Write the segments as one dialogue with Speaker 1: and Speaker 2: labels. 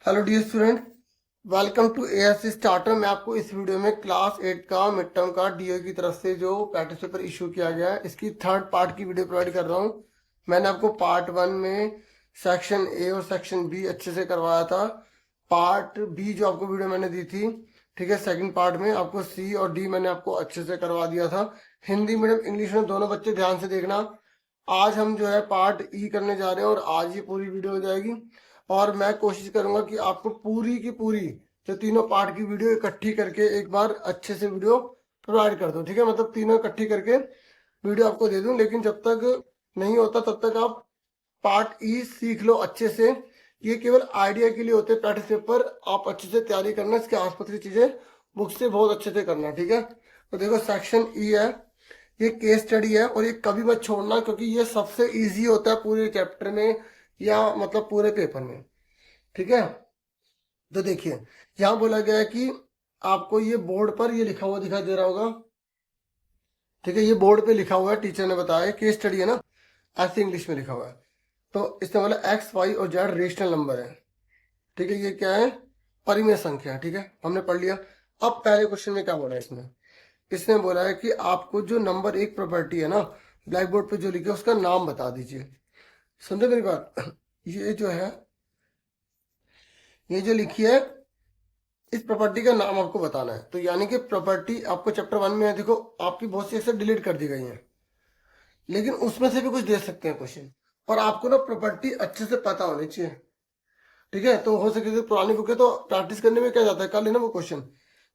Speaker 1: Hello dear student, welcome to ASC starter. मैं आपको इस वीडियो में क्लास 8 का मिड टर्म का डीओ की तरफ से जो प्रैक्टिस पेपर इशू किया गया है इसकी थर्ड पार्ट की वीडियो प्रोवाइड कर रहा हूँ। मैंने आपको पार्ट 1 में सेक्शन ए और सेक्शन बी अच्छे से करवाया था। पार्ट बी जो आपको वीडियो मैंने दी थी, ठीक है, सेकंड पार्ट में आपको सी और डी मैंने आपको अच्छे से करवा दिया था। हिंदी मीडियम इंग्लिश में दोनों बच्चे ध्यान से देखना। आज हम जो है पार्ट ई करने जा रहे हैं और आज ये पूरी वीडियो हो जाएगी। और मैं कोशिश करूंगा कि आपको पूरी की पूरी जो तीनों पार्ट की वीडियो इकट्ठी करके एक बार अच्छे से वीडियो प्रोवाइड कर दूं, ठीक है। मतलब तीनों इकट्ठी करके वीडियो आपको दे दूं, लेकिन जब तक नहीं होता तब तक आप पार्ट ई सीख लो अच्छे से। ये केवल आइडिया के लिए होते हैं प्रैक्टिस पेपर, आप अच्छे से तैयारी करना, इसके आसपास की चीजें बुक से बहुत अच्छे से करना, ठीक है। तो देखो सेक्शन ई है, ये केस स्टडी है और ये कभी मत छोड़ना क्योंकि ये सबसे इजी होता है पूरे चैप्टर में या मतलब पूरे पेपर में, ठीक है। तो देखिए यहां बोला गया है कि आपको ये बोर्ड पर ये लिखा हुआ दिखाई दे रहा होगा, ठीक है। ये बोर्ड पे लिखा हुआ है, टीचर ने बताया केस स्टडी है ना, ऐसे इंग्लिश में लिखा हुआ है। तो इसमें बोला एक्स वाई और जेड रेशनल नंबर है, ठीक है। ये क्या है? परिमेय संख्या, ठीक है, हमने पढ़ लिया। अब पहले क्वेश्चन में क्या बोला है इसमें? इसने बोला है कि आपको जो नंबर एक प्रॉपर्टी है ना, ब्लैक बोर्ड पे जो लिखे उसका नाम बता दीजिए। समझे मेरी बात? ये जो है, ये जो लिखी है, इस प्रॉपर्टी का नाम आपको बताना है। तो यानी कि प्रॉपर्टी आपको चैप्टर 1 में है, देखो आपकी बहुत सी एक्सेस डिलीट कर दी गई है, लेकिन उसमें से भी कुछ दे सकते हैं क्वेश्चन। और आपको ना प्रॉपर्टी अच्छे से पता होनी चाहिए, ठीक है। तो हो सके तो पुरानी बुक है तो प्रैक्टिस करने में क्या जाता है, कर लेना वो क्वेश्चन।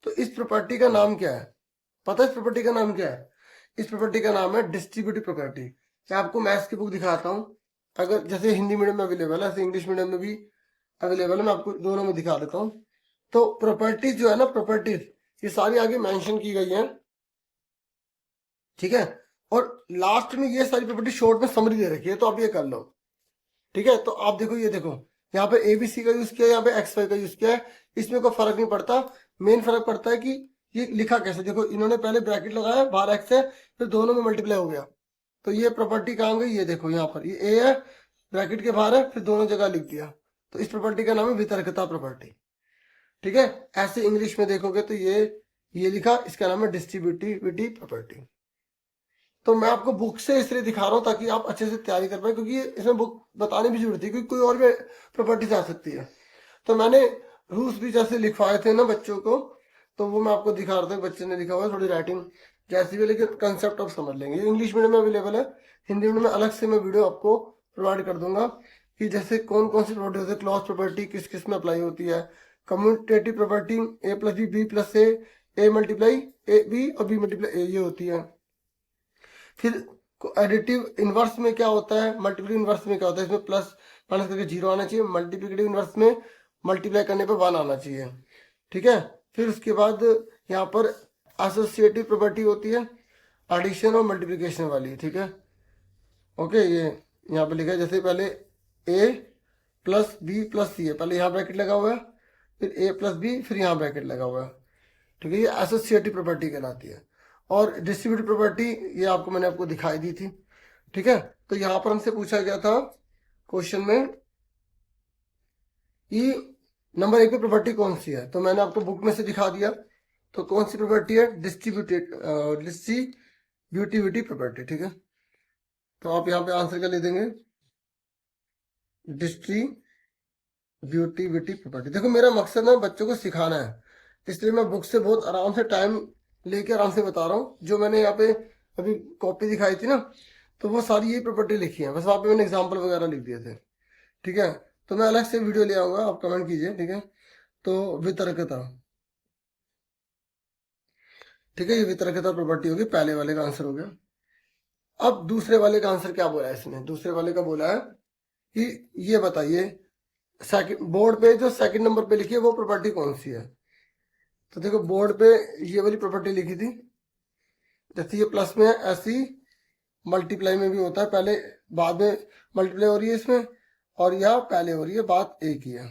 Speaker 1: तो इस प्रॉपर्टी का नाम क्या है? पता है इस प्रॉपर्टी का नाम क्या है? इस प्रॉपर्टी का नाम है डिस्ट्रीब्यूटिव प्रॉपर्टी। मैं आपको मैथ्स की बुक दिखाता हूँ, अगर जैसे हिंदी मीडियम में अवेलेबल है ऐसे इंग्लिश मीडियम में भी अवेलेबल है, मैं आपको दोनों में दिखा देता हूँ। तो प्रॉपर्टीज जो है ना, प्रॉपर्टीज ये सारी आगे मेंशन की गई हैं, ठीक है। और लास्ट में ये सारी प्रॉपर्टी शॉर्ट में समरी दे रखी है, तो आप ये कर लो, ठीक है। तो आप देखो, ये देखो यहाँ पे एबीसी का यूज किया है, यहाँ पे एक्स वाई का यूज किया है, इसमें कोई फर्क नहीं पड़ता। मेन फर्क पड़ता है कि ये लिखा कैसे। देखो इन्होंने पहले ब्रैकेट लगाया, बाहर एक्स है, फिर दोनों में मल्टीप्लाई हो गया। तो ये प्रॉपर्टी कहाँ गई? ये देखो यहाँ पर ये ए है, ब्रैकेट के बाहर है, फिर दोनों जगह लिख दिया। तो इस प्रॉपर्टी का नाम है वितर्कता प्रॉपर्टी, ठीक है। ऐसे इंग्लिश में देखोगे तो ये लिखा, इसका नाम है डिस्ट्रीब्यूटिविटी प्रॉपर्टी। तो मैं आपको बुक से इसलिए दिखा रहा हूँ ताकि आप अच्छे से तैयारी कर पाए, क्योंकि इसमें बुक बताने भी जरूरत है क्योंकि कोई और भी प्रॉपर्टीज आ सकती है। तो मैंने रूल्स भी जैसे लिखवाए थे ना बच्चों को, तो वो मैं आपको दिखा रहा था। बच्चे ने लिखा हुआ है, थोड़ी राइटिंग जैसी भी, लेकिन कंसेप्ट आप समझ लेंगे। इंग्लिश मीडियम में अवेलेबल है, हिंदी मीडियम में अलग से मैं वीडियो आपको प्रोवाइड कर दूंगा कि जैसे कौन कौन सी प्रॉपर्टी होती है, क्लॉज प्रॉपर्टी किस किस में अप्लाई होती है, commutative property A plus B plus A multiply A B और बी मल्टीप्लाई ए, ये होती है। फिर एडिटिव इनवर्स में क्या होता है, मल्टीप्लिकेटिव इनवर्स में क्या होता है, इसमें प्लस माइनस करके जीरो आना चाहिए, मल्टीप्लिकेटिव इनवर्स में मल्टीप्लाई करने पे 1 आना चाहिए, ठीक है। फिर उसके बाद यहाँ पर एसोसिएटिव प्रॉपर्टी होती है, एडिशन और मल्टीप्लिकेशन वाली, ठीक है। ओके, ये यहाँ पे लिखा है, जैसे पहले ए प्लस बी प्लस सी है, पहले यहाँ ब्रैकेट लगा हुआ है, फिर ए प्लस बी, फिर यहाँ ब्रैकेट लगा हुआ है, ठीक है। ये एसोसिएटिव प्रॉपर्टी कहलाती है। और डिस्ट्रीब्यूटिव प्रॉपर्टी ये आपको मैंने आपको दिखाई दी थी, ठीक है। तो यहां पर हमसे पूछा गया था क्वेश्चन में कि नंबर 1 पे प्रॉपर्टी कौन सी है, तो मैंने आपको बुक में से दिखा दिया। तो कौन सी प्रॉपर्टी है? डिस्ट्रीब्यूटिविटी प्रॉपर्टी, ठीक है। तो आप यहाँ पे आंसर क्या ले देंगे? Distributivity property. देखो मेरा मकसद ना बच्चों को सिखाना है, इसलिए मैं बुक से बहुत आराम से टाइम लेके आराम से बता रहा हूँ। जो मैंने यहाँ पे अभी कॉपी दिखाई थी ना, तो वो सारी यही प्रॉपर्टी लिखी है, बस वहाँ पे मैंने एग्जाम्पल वगैरह लिख दिए थे, ठीक है। तो मैं अलग से वीडियो ले आऊंगा, आप कमेंट कीजिए, ठीक है। तो वितर्कता, ठीक है, ये वितर्कता प्रॉपर्टी होगी, पहले वाले का आंसर हो गया। अब दूसरे वाले का आंसर क्या बोला है इसने? दूसरे वाले का बोला है कि ये बताइए सेकंड बोर्ड पे जो सेकंड नंबर पे लिखी है वो प्रॉपर्टी कौन सी है। तो देखो बोर्ड पे ये वाली प्रॉपर्टी लिखी थी, जैसे ये प्लस में है ऐसी मल्टीप्लाई में भी होता है, पहले बाद में मल्टीप्लाई हो रही है इसमें, और यह पहले हो रही है, बात एक ही है,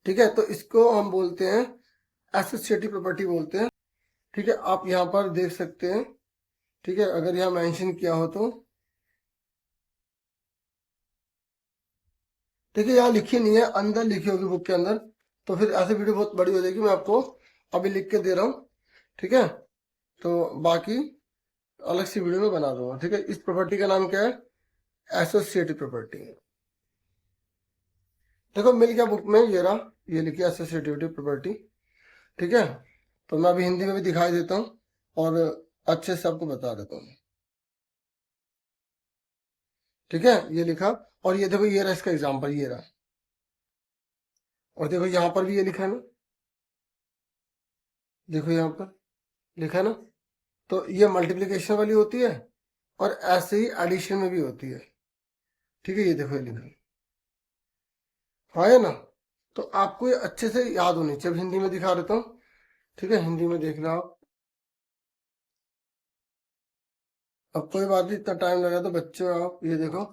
Speaker 1: ठीक है। तो इसको हम बोलते हैं एसोसिएटिव प्रॉपर्टी बोलते हैं, ठीक है। आप यहाँ पर देख सकते हैं, ठीक है, अगर यहाँ मेंशन किया हो तो देखिए यहाँ लिखी नहीं है, अंदर लिखी होगी बुक के अंदर, तो फिर ऐसे वीडियो बहुत बड़ी हो जाएगी। मैं आपको अभी लिख के दे रहा हूँ, ठीक है। तो बाकी अलग सी वीडियो में बना दूंगा, ठीक है। इस प्रॉपर्टी का नाम क्या है? Associative property. देखो मिल गया बुक में, ये रहा, ये लिखी एसोसिएटिव प्रॉपर्टी, ठीक है। तो मैं अभी हिंदी में भी दिखाई देता हूँ और अच्छे से आपको बता देता हूँ, ठीक है। ये लिखा, और ये देखो ये रहा इसका एग्जाम्पल, ये रहा। और देखो यहाँ पर भी ये लिखा है ना, देखो यहाँ पर लिखा है ना। तो ये मल्टीप्लिकेशन वाली होती है और ऐसे ही एडिशन में भी होती है, ठीक है। ये देखो ये लिखा, हाँ है ना। तो आपको ये अच्छे से याद होनी चाहिए। अब हिंदी में दिखा देता हूँ, ठीक है। हिंदी में देखना आप। अब कोई बात नहीं, इतना टाइम लगा तो बच्चों आप ये देखो,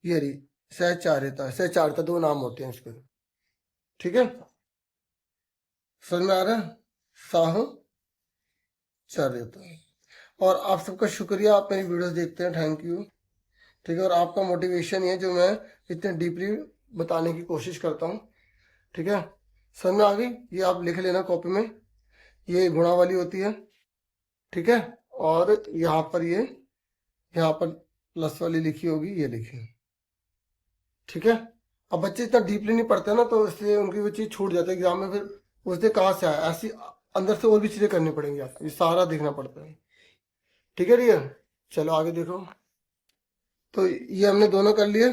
Speaker 1: ये रही सहचारिता। सहचारिता दो नाम होते हैं इसके, ठीक है। समझ में आ रहा है? साहचर्यता। और आप सबका शुक्रिया, आप मेरी वीडियोस देखते हैं, थैंक यू, ठीक है। और आपका मोटिवेशन है जो मैं इतने डीपली बताने की कोशिश करता हूँ, ठीक है। समझ में आ गई? ये आप लिख लेना कॉपी में, ये गुणा वाली होती है, ठीक है। और यहाँ पर ये, यहाँ पर प्लस वाली लिखी होगी, ये लिखी, ठीक है। अब बच्चे इतना डीपली नहीं पढ़ते ना, तो इसलिए उनकी वो चीज़ छूट जाती है एग्जाम में। फिर उससे कहाँ से आया, ऐसी अंदर से और भी चीज़ें करनी पड़ेंगी आपको, ये सारा देखना पड़ता है, ठीक है रिया। चलो आगे देखो। तो ये हमने दोनों कर लिए।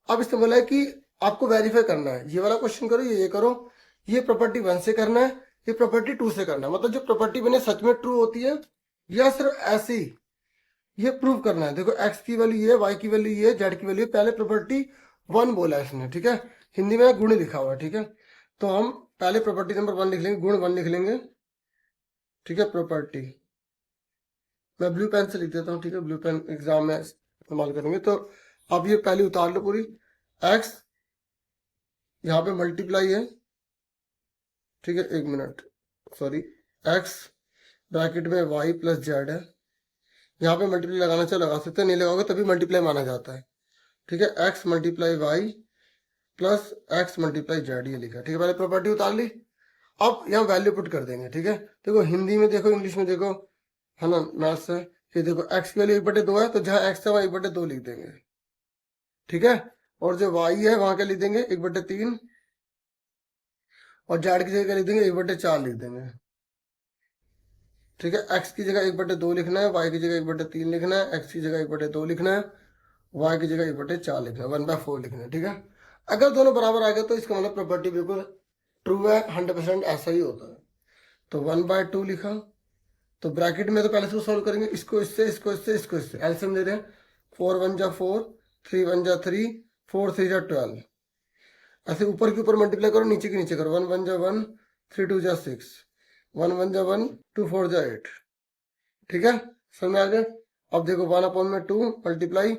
Speaker 1: अब इसने बोला है कि आपको वेरीफाई करना है, ये वाला क्वेश्चन करो, ये करो। ये प्रॉपर्टी 1 से करना है, ये प्रॉपर्टी 2 से करना है। मतलब जो प्रॉपर्टी बने सच में ट्रू होती है या सिर्फ ऐसे ही, ये प्रूव करना है। देखो एक्स की वैल्यू ये, वाई की वैल्यू ये, जेड की वैल्यू। पहले प्रॉपर्टी 1 बोला है इसने, ठीक है। हिंदी में गुण लिखा हुआ है, ठीक है। तो हम पहले प्रॉपर्टी नंबर 1 लिख लेंगे, गुण 1 लिख लेंगे, ठीक है। प्रॉपर्टी, मैं ब्लू पेन से लिख देता हूँ, ठीक है। ब्लू पेन एग्जाम में इस्तेमाल करेंगे। तो अब ये पहले उतार लो पूरी। एक्स यहाँ पे मल्टीप्लाई है, ठीक है। 1 मिनट, सॉरी। एक्स ब्रैकेट में वाई प्लस जेड है। यहाँ पे मल्टीप्लाई लगाना चाहे लगा सकते हैं, नहीं लगाओगे तभी मल्टीप्लाई माना जाता है, ठीक है। X multiply Y plus X multiply Z, ये लिखा, ठीक है। पहले प्रॉपर्टी उतार ली। अब यहाँ वैल्यू पुट कर देंगे, ठीक है। देखो हिंदी में देखो, इंग्लिश में देखो, है ना, मैथ्स है। ये देखो एक्स की वैल्यू 1/2 है, तो जहाँ एक्स है वहाँ 1/2 लिख देंगे, ठीक है। और जो वाई है वहां क्या लिख देंगे, 1/3। और जेड की जगह लिख देंगे 1/4 लिख देंगे, ठीक है। एक्स की जगह 1/2 लिखना है, वाई की जगह 1/3 लिखना है, एक्स की जगह 1/2 लिखना है, वाई की जगह 1/4 लिखना है, 1/4 लिखना है, ठीक है। अगर दोनों बराबर आ गए तो इसका मतलब प्रॉपर्टी बिल्कुल ट्रू है, 100% ऐसा ही होता है। तो 1/2 लिखा। तो ब्रैकेट में तो पहले से सॉल्व करेंगे, इसको इससे, इसको इससे, इसको इससे, एलसीएम दे रहे हैं। 4 1 जा 4, 3 1 जा 3, 4 3 जा 12। ऐसे ऊपर के ऊपर मल्टीप्लाई करो, नीचे के नीचे करो। 1 1 जा 1, 3 2 जा 6, 1 1 जा 1, 2 4 जा 8, ठीक है। समझ में आ गया? अब देखो 1/2 मल्टीप्लाई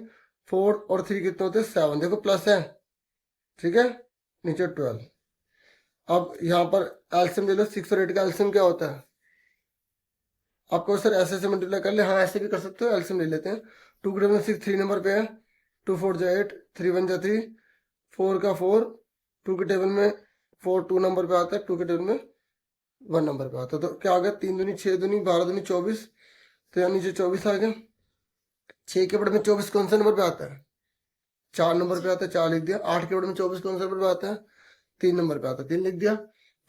Speaker 1: 4 और 3 कितने होते हैं, 7। देखो प्लस है, ठीक है, नीचे 12। अब यहाँ पर एल्सियम ले लो, 6 और 8 का एल्सियम क्या होता है? आपको सर ऐसे मल्टीप्लाई कर ले, हाँ ऐसे भी कर सकते हो, एल्सियम ले लेते हैं। 2 के टेबल में 6 3 नंबर पे है, 2 4 जा 8, 3 1 जा 3, 4 का 4, 2 के टेबल में 4 2 नंबर पे आता है, 2 के टेबल में 1 नंबर पे आता है। तो क्या आ गया, 3 दूनी 6 दूनी 12 दूनी 24, तो यहाँ नीचे 24 आ गया। 6 के बड़े में 24 कौन सा नंबर पे आता है? 4 नंबर पे आता है, 4 लिख दिया। 8 के बड़े में 24 कौन सा नंबर पे आता है? 3 नंबर पे आता है, 3 लिख दिया।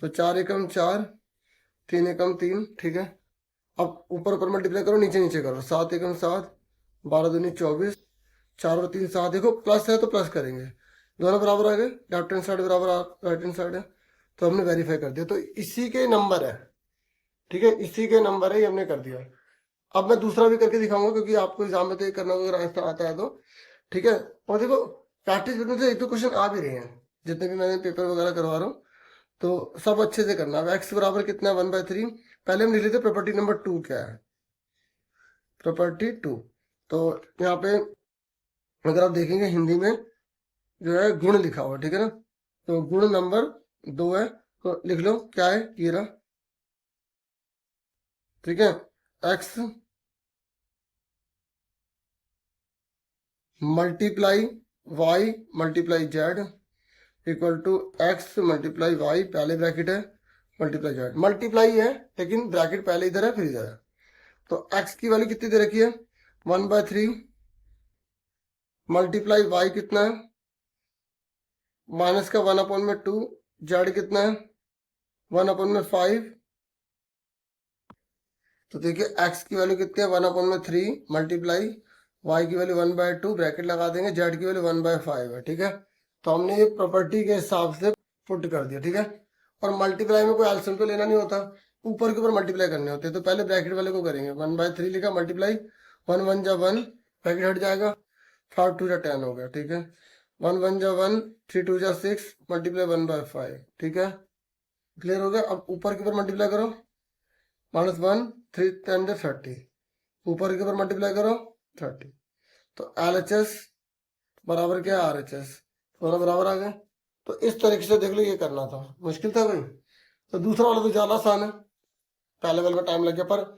Speaker 1: तो 4 एकम 4, 3 एकम 3, ठीक है। अब ऊपर ऊपर मल्टीप्लाई करो, नीचे नीचे करो। 7 एकम 7, 12 दूनी 24, 4 और 3 7। देखो प्लस है तो प्लस करेंगे, दोनों बराबर आ गए, लेफ्ट हैंड साइड बराबर राइट हैंड साइड है, तो हमने वेरीफाई कर दिया। तो इसी के नंबर है, ठीक है, इसी के नंबर है, ये हमने कर दिया। अब मैं दूसरा भी करके दिखाऊंगा, क्योंकि आपको एग्जाम में तो ये करना अगर आता है तो, ठीक है। और देखो प्रैक्टिस करने से एक दो क्वेश्चन आ भी रहे हैं, जितने भी मैंने पेपर वगैरह करवा रहा हूँ, तो सब अच्छे से करना। अब एक्स बराबर कितना है, 1/3। पहले हम लिख लेते प्रॉपर्टी नंबर 2 क्या है, प्रॉपर्टी 2। तो यहाँ पे अगर आप देखेंगे हिंदी में जो है गुण लिखा हुआ, ठीक है ना। तो गुण नंबर 2 है, तो लिख लो क्या है, ये रहा, ठीक है। X multiply Y multiply Z equal to X multiply Y, पहले ब्रैकेट है, मल्टीप्लाई जेड, मल्टीप्लाई है लेकिन ब्रैकेट पहले इधर है फिर इधर है। तो एक्स की वैल्यू कितनी दे रखी है 1/3, मल्टीप्लाई वाई कितना है माइनस का 1/2, जेड कितना है 1/5। तो देखिए एक्स की वैल्यू कितनी है 1/3 मल्टीप्लाई वाई की वैल्यू 1/2, ब्रैकेट लगा देंगे, जेड की वैल्यू 1/5 है। ठीक है, तो हमने ये प्रॉपर्टी के हिसाब से पुट कर दिया। ठीक है, और मल्टीप्लाई में कोई एल्सियम तो लेना नहीं होता, ऊपर के ऊपर मल्टीप्लाई करने होते हैं। तो पहले ब्रैकेट वाले को करेंगे, 1/3 लिखा, मल्टीप्लाई 1 1 जा 1, ब्रैकेट हट जाएगा, 5 2 जा 10 हो गया। ठीक है, 1 1 जा 1, 3 2 जा 6, मल्टीप्लाई 1/5। ठीक है, क्लियर हो गया। अब ऊपर के ऊपर मल्टीप्लाई करो, -1 3 10 जा 30, ऊपर के ऊपर मल्टीप्लाई करो 30। तो LHS बराबर क्या है RHS, दोनों बराबर आ गए। तो इस तरीके से देख लो, ये करना था, मुश्किल था भाई। तो दूसरा वाला तो ज़्यादा आसान है, पहले वाले में टाइम लग गया, पर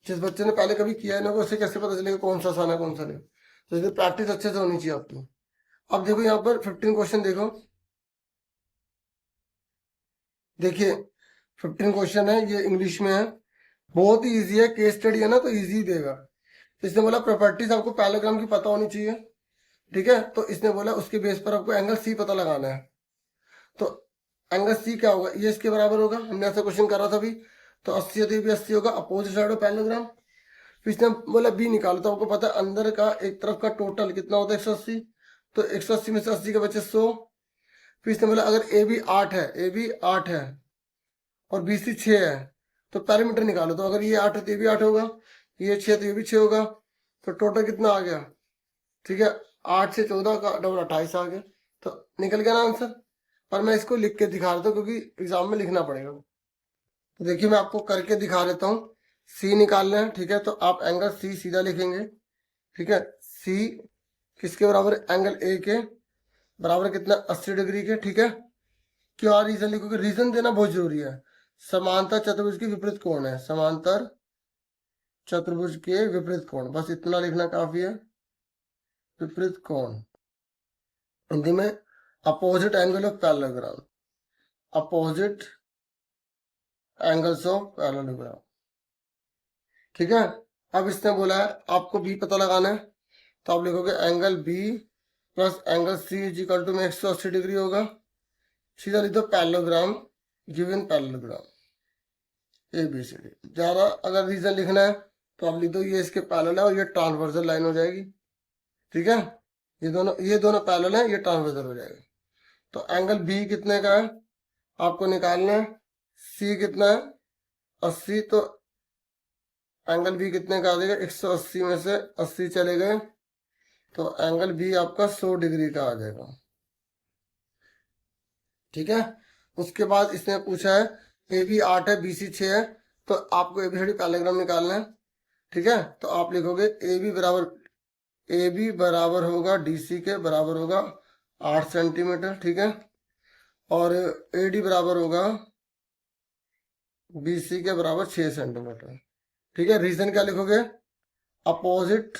Speaker 1: जिस बच्चे ने पहले कभी किया है ना, उसे कैसे पता चलेगा कौन सा आसान है कौन सा नहीं। तो इसलिए प्रैक्टिस अच्छे से होनी चाहिए आपकी। अब देखो यहाँ पर 15 क्वेश्चन देखो, देखिए 15 क्वेश्चन है, ये इंग्लिश में है, बहुत ही ईजी है, केस स्टडी है ना तो ईजी देगा। इसने बोला प्रॉपर्टीज आपको पैराग्राम की पता होनी चाहिए। ठीक है, तो इसने बोला उसके बेस पर आपको एंगल सी पता लगाना है। तो एंगल सी क्या होगा, ये इसके बराबर होगा, हमने ऐसा क्वेश्चन करा था अभी। तो 80 है तो ये भी 80 होगा, अपोजिट साइड ऑफ पैराग्राम। फिर इसने बोला बी निकालो, तो आपको पता है अंदर का एक तरफ का टोटल कितना होता है 180, तो 180 में से 80 के बचे 100। फिर इसने बोला अगर ए बी 8 है, ए बी 8 है और बी सी 6 है, तो पैरामीटर निकालो। तो अगर ये 8 है तो ये भी 8 होगा, ये 6 तो ये भी 6 होगा, तो टोटल कितना आ गया। ठीक है, 8 से 14 का डबल 28 आ गया, तो निकल गया ना आंसर। पर मैं इसको लिख के दिखा रहा था क्योंकि एग्जाम में लिखना पड़ेगा। तो देखिए मैं आपको करके दिखा देता हूँ, सी निकालना है। ठीक है, तो आप एंगल सी सीधा लिखेंगे। ठीक है, सी किसके बराबर, एंगल ए के बराबर कितना 80 डिग्री के। ठीक है, क्या रीजन लिखोगे, रीजन देना बहुत जरूरी है। समांतर चतुर्भुज के विपरीत कोण है, समांतर चतुर्भुज के विपरीत कोण, बस इतना लिखना काफी है। विपरीत कोण हिंदी में opposite angle of parallelogram, opposite angles of parallelogram. ठीक है, अब इसने बोला है आपको बी पता लगाना है, तो आप लिखोगे angle B plus angle C is equal to में 180 डिग्री होगा। सीधा लिख दो parallelogram, given parallelogram A B C D. ज़्यादा अगर रीजन लिखना है तो आप लिख दो ये इसके पैरेलल है और ये ट्रांसवर्सल लाइन हो जाएगी। ठीक है, ये दोनों पैरेलल है, ये ट्रांसवर्सल हो जाएगा। तो एंगल बी कितने का है आपको निकालना है, सी कितना है 80, तो एंगल बी कितने का आ जाएगा 180 में से 80 चले गए, तो एंगल बी आपका 100 डिग्री का आ जाएगा। ठीक है, उसके बाद इसने पूछा है ए बी 8 है बी सी 6 है, तो आपको एबीसीडी पैरेललोग्राम निकालना है। ठीक है, तो आप लिखोगे ए बी बराबर होगा डी सी के बराबर होगा 8 सेंटीमीटर। ठीक है, और ए डी बराबर होगा बी सी के बराबर 6 सेंटीमीटर। ठीक है, रीजन क्या लिखोगे, अपोजिट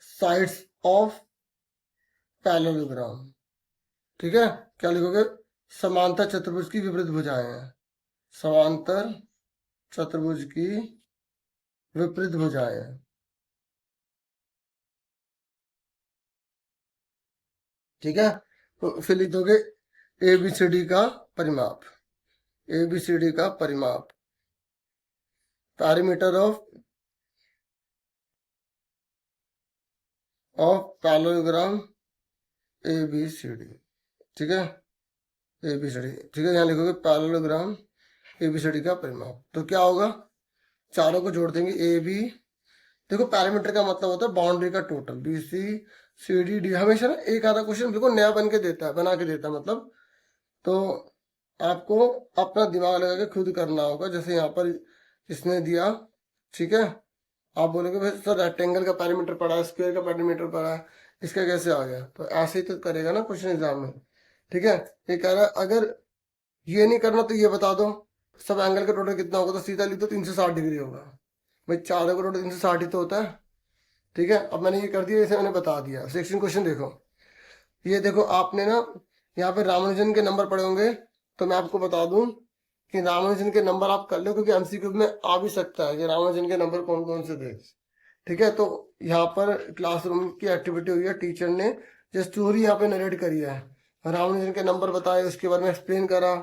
Speaker 1: साइड्स ऑफ पैरेललोग्राम। ठीक है, क्या लिखोगे, समांतर चतुर्भुज की विपरीत भुजाएं हैं, समांतर चतुर्भुज की विपरीत भुजाएं हैं। ठीक है, तो फिर लिख दोगे एबीसीडी का परिमाप, एबीसीडी का परिमाप, पैरामीटर ऑफ पैरेललोग्राम एबीसीडी। ठीक है, एबीसीडी। ठीक है, यहाँ लिखोगे पैरेललोग्राम एबीसीडी का परिमाप। तो क्या होगा, चारों को जोड़ देंगे ए बी, देखो पैरामीटर का मतलब होता है बाउंड्री का total, B C C D D. हमेशा ना एक आधा क्वेश्चन बिल्कुल नया बन के देता है, बना के देता है मतलब, तो आपको अपना दिमाग लगा के खुद करना होगा। जैसे यहाँ पर इसने दिया, ठीक है, आप बोलोगे भाई सर रेक्टेंगल का पैरामीटर पड़ा है, स्क्वायर का पैरामीटर पड़ा है, इसका कैसे आ गया, तो ऐसे ही तो करेगा ना क्वेश्चन एग्जाम में। ठीक है, ये कह रहा है अगर ये नहीं करना तो ये बता दो सब एंगल का टोटल कितना होगा, तो सीधा लिख दो 360 डिग्री होगा। भाई चारों का टोटल 360 ही तो होता है। ठीक है, अब मैंने ये कर दिया, इसे मैंने बता दिया। 16 क्वेश्चन देखो, ये देखो आपने ना यहाँ पे रामानुजन के नंबर पड़े होंगे, तो मैं आपको बता दूं कि रामानुजन के नंबर आप कर लो, क्योंकि एमसीक्यू में आ भी सकता है कि रामानुजन के नंबर कौन कौन से थे। ठीक है, तो यहाँ पर क्लासरूम की एक्टिविटी हुई है, टीचर ने जो स्टोरी यहाँ पे नरेट करी है, रामानुजन के नंबर बताए, उसके बारे में एक्सप्लेन करा।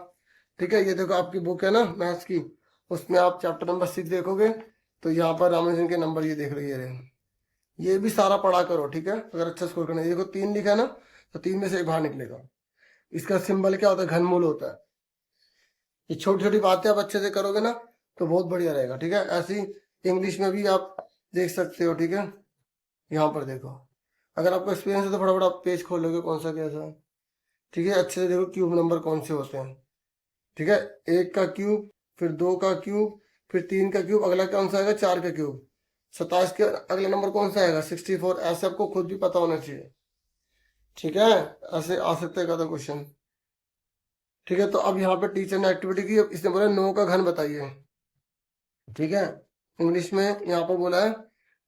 Speaker 1: ठीक है, ये देखो आपकी बुक है ना मैथ्स की, उसमें आप चैप्टर नंबर 6 देखोगे तो यहाँ पर रामानुजन के नंबर ये देख रही है, ये भी सारा पढ़ा करो। ठीक है, अगर अच्छा स्कोर करना है। देखो 3 लिखा है ना, तो 3 में से एक बाहर निकलेगा। इसका सिंबल क्या होता है, घनमूल होता है। ये छोटी छोटी बातें आप अच्छे से करोगे ना तो बहुत बढ़िया रहेगा। ठीक है, ऐसी इंग्लिश में भी आप देख सकते हो। ठीक है, यहाँ पर देखो, अगर आपको एक्सपीरियंस है तो फटाफट आप पेज खोल लोगे कौन सा कैसा है। ठीक है, अच्छे से देखो क्यूब नंबर कौन से होते हैं। ठीक है, 1 का क्यूब, फिर 2 का क्यूब, फिर 3 का क्यूब, अगला कौन सा आएगा 4 का क्यूब, 27 के अगला नंबर कौन सा आएगा 64। ऐसे आपको खुद भी पता होना चाहिए। ठीक है, ऐसे आ सकता है का क्वेश्चन। ठीक है, तो अब यहाँ पे टीचर ने एक्टिविटी की, अब इसने बोला 9 का घन बताइए। ठीक है, इंग्लिश में यहाँ पर बोला है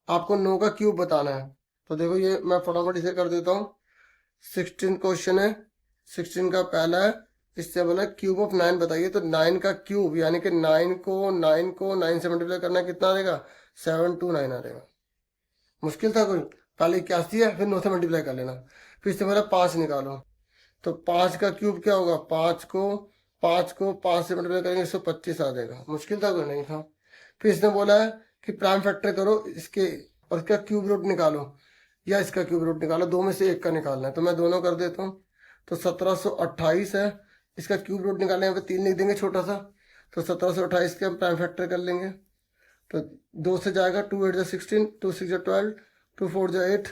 Speaker 1: आपको 9 का क्यूब बताना है। तो देखो ये मैं फटाफट इसे कर देता हूँ। 16 क्वेश्चन है, 16 का पहला है, इससे बोला क्यूब ऑफ 9 बताइए। तो 9 का क्यूब यानी कि 9 से मल्टीप्लाई करना कितना आ जाएगा, 729 आ जाएगा। मुश्किल था कोई, पहले 81 है, फिर 9 से मल्टीप्लाई कर लेना। फिर इससे बोला 5 निकालो, तो 5 का क्यूब क्या होगा, 5 से मल्टीप्लाई करेंगे 125 आ जाएगा। मुश्किल था कोई, नहीं था। फिर इसने बोला है कि प्राइम फैक्टर करो इसके और इसका क्यूब रूट निकालो या इसका क्यूब रूट निकालो, दो में से एक का निकालना है। तो मैं दोनों कर देता हूँ। तो 1728 है, इसका क्यूब रूट निकालने यहाँ पे 3 लिख देंगे छोटा सा, तो 1728 के हम प्राइम फैक्टर कर लेंगे। तो 2 से जाएगा, 2 8 16, 2 6 12, 2 4 8।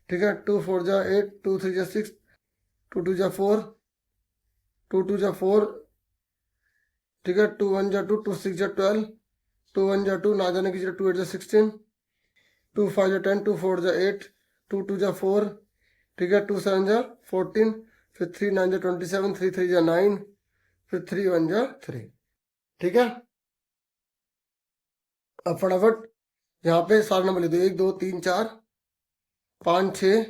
Speaker 1: ठीक है, 2 4 8, 2 3 6, 2 2 4, 2 2 4। ठीक है, 2 1 2, 2 6 12, 2 1 2, ना जाने की 2 8 16, 2 5 10, 2 4 8, 2 2 4। ठीक है, 2 7 14, फिर 3 9 27, 3 3 9, फिर 3 1 3। ठीक है, अब फटाफट यहाँ पे सारे नंबर ले दो, 1 2 3 4 5 6,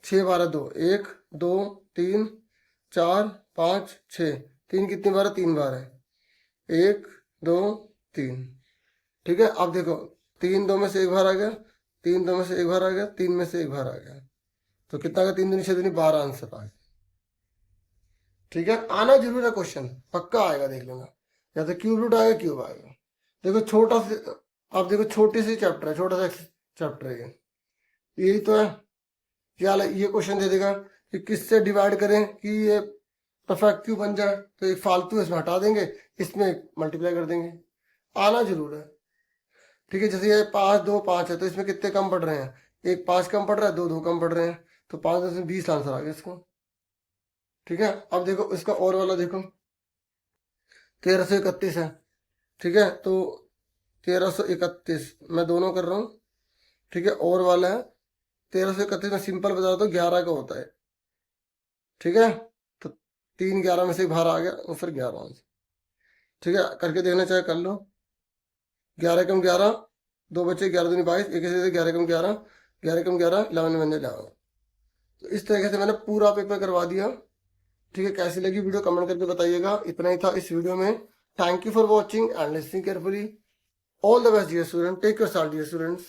Speaker 1: 6 12 2, 1 2 3 4 5 6, 3 कितनी बार है, 3 बार है, 1 2 3। ठीक है, अब देखो 3 2 में से एक बार आ गया, 3 2 में से एक बार आ गया, 3 में से एक बार आ गया, तो कितना का 3 दूनी 6 दूनी 12 आंसर आ गया। ठीक है, आना जरूर है क्वेश्चन, पक्का आएगा, देख लेना, या तो क्यूब रूट आएगा क्यूब आएगा। देखो छोटा से, अब देखो छोटे से चैप्टर है, छोटा सा चैप्टर है, यही तो है। ये क्वेश्चन दे देगा कि किससे डिवाइड करें कि ये परफेक्ट क्यूब बन जाए, तो एक फालतू इसमें हटा देंगे, इसमें मल्टीप्लाई कर देंगे। आना जरूर है। ठीक है, जैसे ये 5 2 5 है, तो इसमें कितने कम पड़ रहे हैं, एक 5 कम पड़ रहा है, 2 2 कम पड़ रहे हैं, तो 5 10 में 20 आंसर आ गया इसको। ठीक है, अब देखो इसका और वाला देखो, 1331 है। ठीक है, तो 1331 मैं दोनों कर रहा हूँ। ठीक है, और वाला है 1331 में सिंपल बता दो 11 का होता है। ठीक है, तो 3 11 में से बाहर आ गया, और फिर 11 आंसर। ठीक है, करके देखना चाहे कर लो। 11 कम 11, 2 बच्चे, 11 दूनी 22, एक से 11 कम 11, 11 कम 11, 11 बन जाए। तो इस तरीके से मैंने पूरा पेपर करवा दिया। ठीक है, कैसी लगी वीडियो कमेंट करके बताइएगा। इतना ही था इस वीडियो में। Thank you for watching and listening carefully. All the best dear student, take your self dear students.